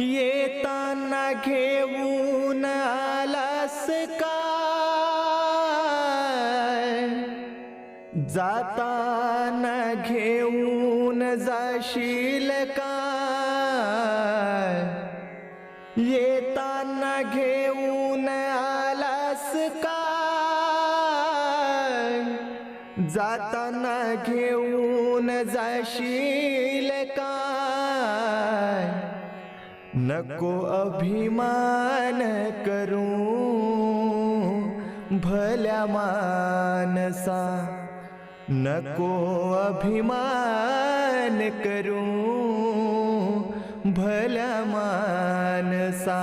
येताना घेऊन आलास काय, जाताना घेऊन जाशील काय. येताना घेऊन आलास काय, जाताना घेऊन जाशील काय. नको अभिमान करू भल्या मानसा, नको अभिमान करू भल्या मानसा.